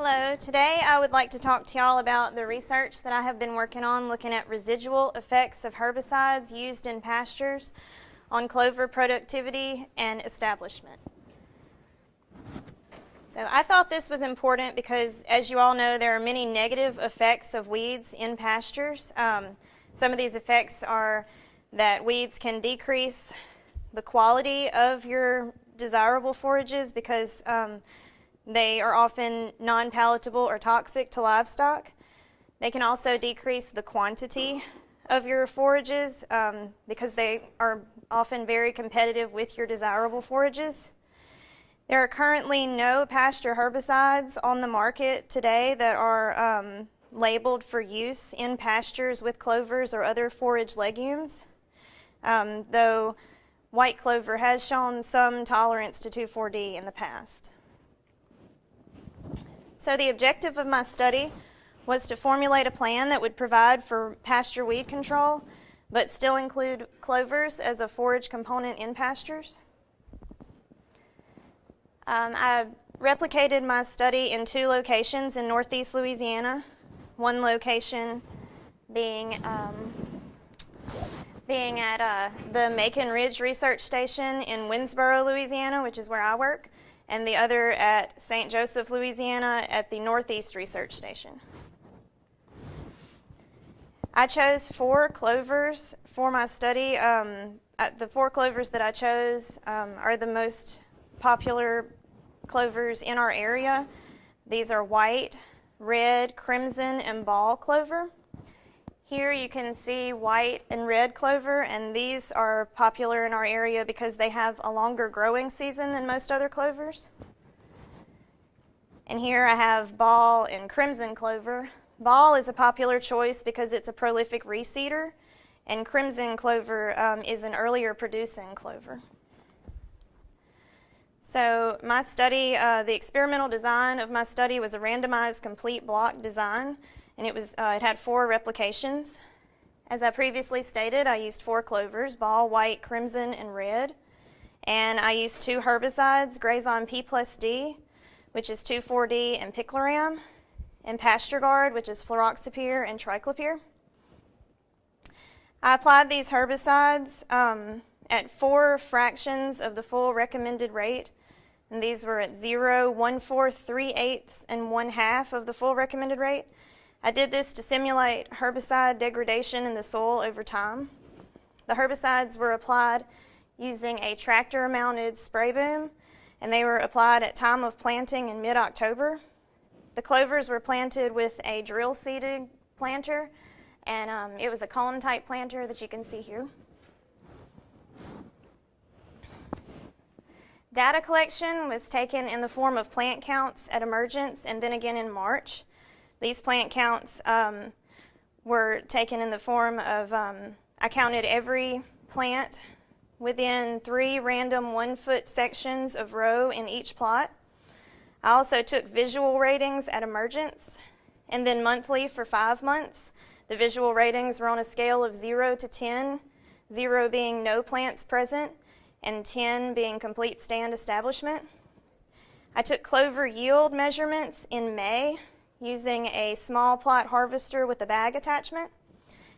Hello, today I would like to talk to y'all about the research that I have been working on looking at residual effects of herbicides used in pastures on clover productivity and establishment. So I thought this was important because, as you all know, there are many negative effects of weeds in pastures. Some of these effects are that weeds can decrease the quality of your desirable forages because they are often non-palatable or toxic to livestock. They can also decrease the quantity of your forages because they are often very competitive with your desirable forages. There are currently no pasture herbicides on the market today that are labeled for use in pastures with clovers or other forage legumes, though white clover has shown some tolerance to 2,4-D in the past. So the objective of my study was to formulate a plan that would provide for pasture weed control, but still include clovers as a forage component in pastures. I replicated my study in 2 locations in northeast Louisiana, one location being at the Macon Ridge Research Station in Winsboro, Louisiana, which is where I work, and the other at St. Joseph, Louisiana, at the Northeast Research Station. I chose 4 clovers for my study. The 4 clovers that I chose are the most popular clovers in our area. These are white, red, crimson, and ball clover. Here you can see white and red clover, and these are popular in our area because they have a longer growing season than most other clovers. And here I have ball and crimson clover. Ball is a popular choice because it's a prolific reseeder, and crimson clover is an earlier producing clover. So my study, the experimental design of my study was a randomized complete block design, and it had 4 replications. As I previously stated, I used 4 clovers, ball, white, crimson, and red. And I used 2 herbicides, Grazon P+D, which is 2,4-D and picloram, and Pasture Guard, which is fluroxapyr and triclopyr. I applied these herbicides at 4 fractions of the full recommended rate, and these were at 0, 1/4, 3/8, and 1/2 of the full recommended rate. I did this to simulate herbicide degradation in the soil over time. The herbicides were applied using a tractor-mounted spray boom, and they were applied at time of planting in mid-October. The clovers were planted with a drill-seeded planter, and it was a cone-type planter that you can see here. Data collection was taken in the form of plant counts at Emergence and then again in March. These plant counts were taken in the form of, I counted every plant within 3 random 1-foot sections of row in each plot. I also took visual ratings at Emergence, and then monthly for 5 months. The visual ratings were on a scale of 0 to 10, 0 being no plants present, and 10 being complete stand establishment. I took clover yield measurements in May using a small plot harvester with a bag attachment,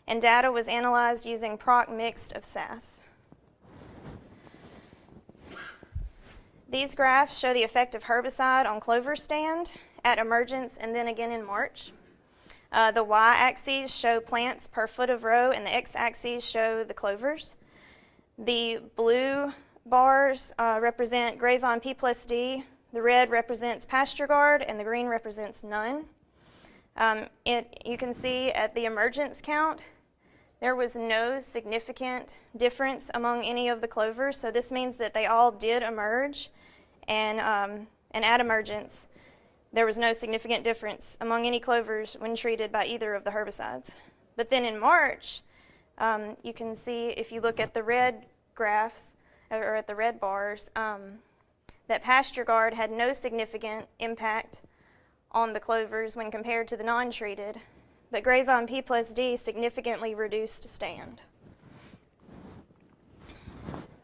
and data was analyzed using PROC mixed of SAS. These graphs show the effect of herbicide on clover stand at Emergence and then again in March. The y-axes show plants per foot of row, and the x-axes show the clovers. The blue bars represent Grazon P+D, the red represents Pasture Guard, and the green represents none. You can see at the Emergence count, there was no significant difference among any of the clovers, so this means that they all did emerge, and at Emergence, there was no significant difference among any clovers when treated by either of the herbicides. But then in March, you can see, if you look at the red graphs, or at the red bars, that Pasture Guard had no significant impact on the clovers when compared to the non-treated, but Grazon P+D significantly reduced stand.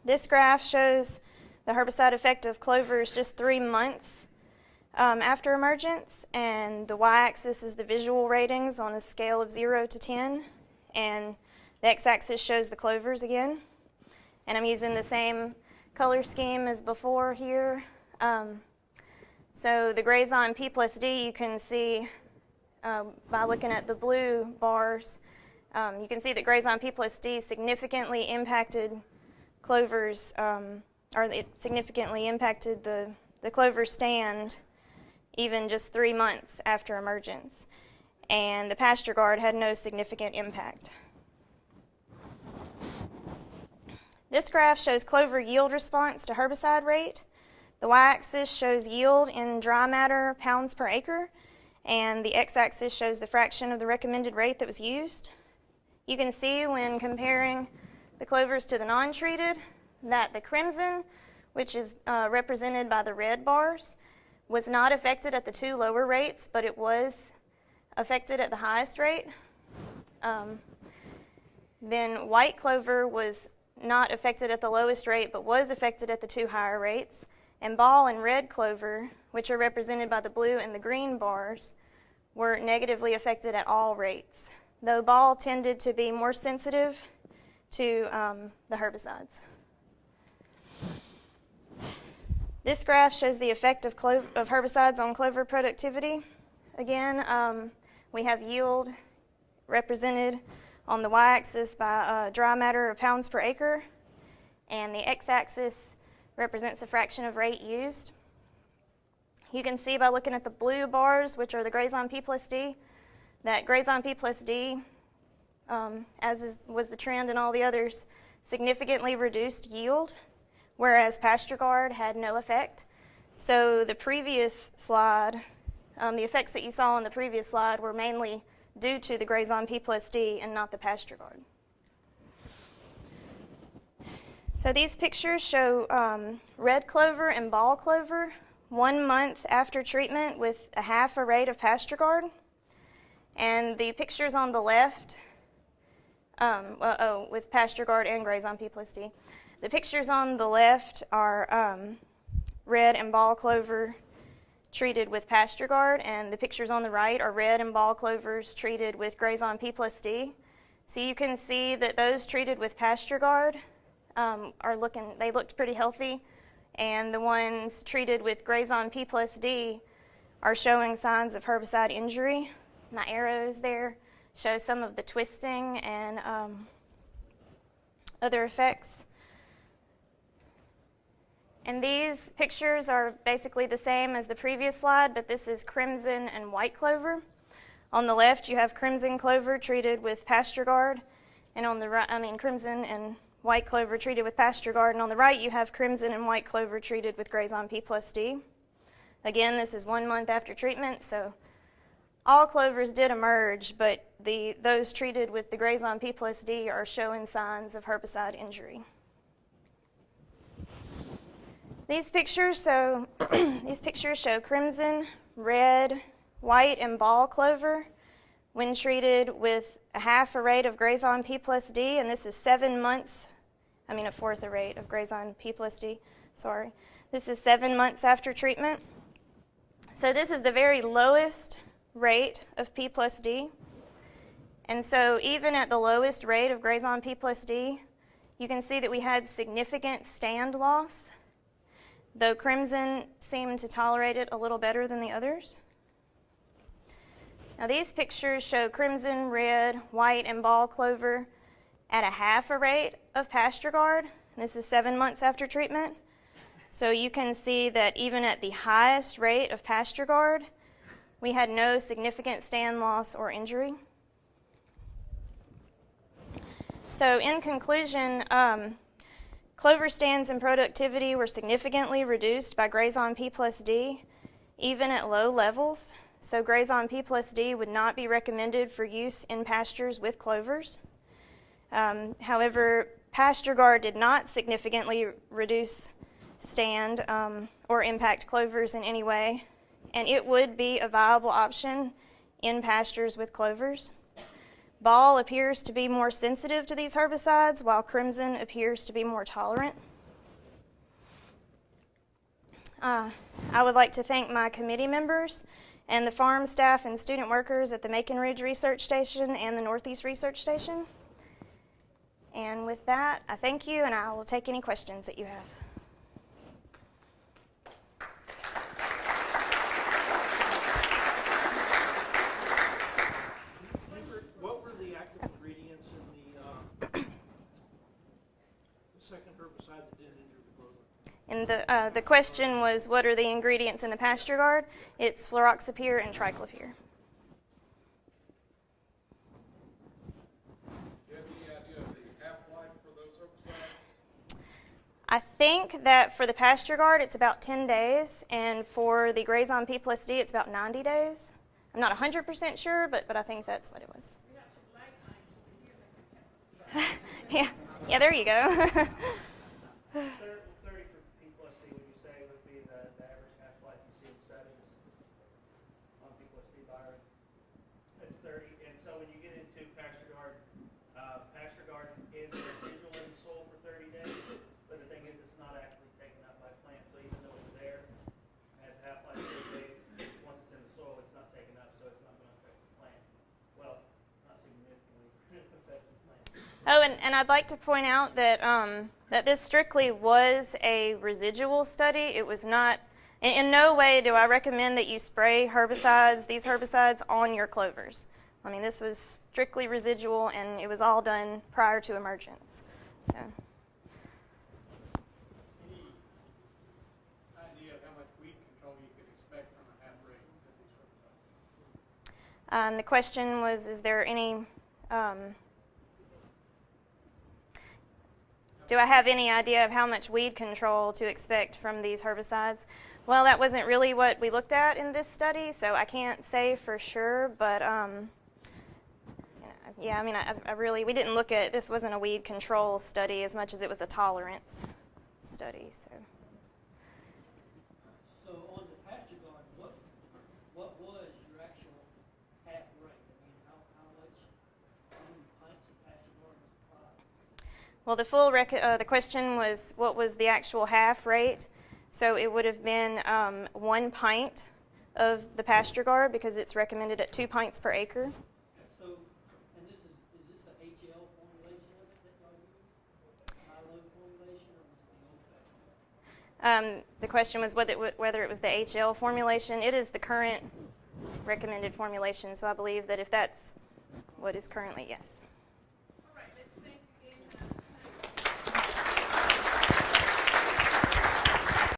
This graph shows the herbicide effect of clovers just 3 months after emergence, and the y-axis is the visual ratings on a scale of 0 to 10, and the x-axis shows the clovers again. And I'm using the same color scheme as before here. So the Grazon P plus D, you can see by looking at the blue bars, you can see that Grazon P plus D significantly impacted clovers, or it significantly impacted the clover stand even just 3 months after emergence. And the pasture guard had no significant impact. This graph shows clover yield response to herbicide rate. The y-axis shows yield in dry matter pounds per acre, and the x-axis shows the fraction of the recommended rate that was used. You can see when comparing the clovers to the non-treated that the crimson, which is represented by the red bars, was not affected at the 2 lower rates, but it was affected at the highest rate. Then white clover was not affected at the lowest rate, but was affected at the 2 higher rates. And ball and red clover, which are represented by the blue and the green bars, were negatively affected at all rates, though ball tended to be more sensitive to the herbicides. This graph shows the effect of herbicides on clover productivity. Again, we have yield represented on the y-axis by dry matter of pounds per acre, and the x-axis represents the fraction of rate used. You can see by looking at the blue bars, which are the Grazon P plus D, that Grazon P plus D, was the trend in all the others, significantly reduced yield, whereas Pasture Guard had no effect. So the previous slide, the effects that you saw on the previous slide were mainly due to the Grazon P plus D and not the Pasture Guard. So these pictures show red clover and ball clover 1 month after treatment with a half a rate of Pasture Guard. And the pictures on the left, with Pasture Guard and Grazon P plus D. The pictures on the left are red and ball clover treated with Pasture Guard, and the pictures on the right are red and ball clovers treated with Grazon P plus D. So you can see that those treated with Pasture Guard they looked pretty healthy, and the ones treated with Grazon P plus D are showing signs of herbicide injury. My arrows there show some of the twisting and other effects. And these pictures are basically the same as the previous slide, but this is crimson and white clover. On the left, you have crimson clover treated with Pasture Guard, and on the right, crimson and white clover treated with Pasture Guard, and on the right, you have crimson and white clover treated with Grazon P plus D. Again, this is 1 month after treatment, so all clovers did emerge, but those treated with the Grazon P plus D are showing signs of herbicide injury. These pictures show crimson, red, white, and ball clover when treated with a half a rate of Grazon P plus D, and this is 7 months, a fourth a rate of Grazon P plus D, sorry. This is 7 months after treatment. So this is the very lowest rate of P plus D. And so even at the lowest rate of Grazon P plus D, you can see that we had significant stand loss, though crimson seemed to tolerate it a little better than the others. Now these pictures show crimson, red, white, and ball clover at a half a rate of Pasture Guard. This is 7 months after treatment. So you can see that even at the highest rate of Pasture Guard, we had no significant stand loss or injury. So in conclusion, clover stands and productivity were significantly reduced by Grazon P plus D, even at low levels. So Grazon P plus D would not be recommended for use in pastures with clovers. However, Pasture Guard did not significantly reduce stand or impact clovers in any way, and it would be a viable option in pastures with clovers. Ball appears to be more sensitive to these herbicides, while crimson appears to be more tolerant. I would like to thank my committee members and the farm staff and student workers at the Macon Ridge Research Station and the Northeast Research Station. And with that, I thank you, and I will take any questions that you have. What were the active ingredients in the second herbicide that didn't injure the clover? And the question was, what are the ingredients in the Pasture Guard? It's fluroxapyr and triclopyr. Do you have any idea of the half-life for those herbicides? I think that for the Pasture Guard, it's about 10 days, and for the Grazon P+D, it's about 90 days. I'm not 100% sure, but I think that's what it was. Yeah, there you go. 30 for P+D, would you say, would be the average half-life you see in studies on P+D virus? That's 30. And so when you get into Pasture Guard is residual in the soil for 30 days, but the thing is it's not actually taken up by plants, so even though it's there, it has a half-life of 30 days, once it's in the soil, it's not taken up, so it's not going to affect the plant. Well, not significantly affect the plant. Oh, and I'd like to point out that that this strictly was a residual study. It was not, in no way do I recommend that you spray these herbicides on your clovers. I mean, this was strictly residual, and it was all done prior to emergence. So. Any idea of how much weed control you could expect from a half rate of these herbicides? The question was, is there any, do I have any idea of how much weed control to expect from these herbicides? Well, that wasn't really what we looked at in this study, so I can't say for sure, but yeah, I mean, we didn't look at, this wasn't a weed control study as much as it was a tolerance study, so. So on the Pasture Guard, what was your actual half rate? I mean, how many pints of Pasture Guard was applied? Well, the question was, what was the actual half rate? So it would have been 1 pint of the Pasture Guard, because it's recommended at 2 pints per acre. So, and is this the HL formulation of it that y'all use? High-low formulation, or was it the old-fashioned? The question was whether it was the HL formulation. It is the current recommended formulation, so I believe that if that's what is currently, yes.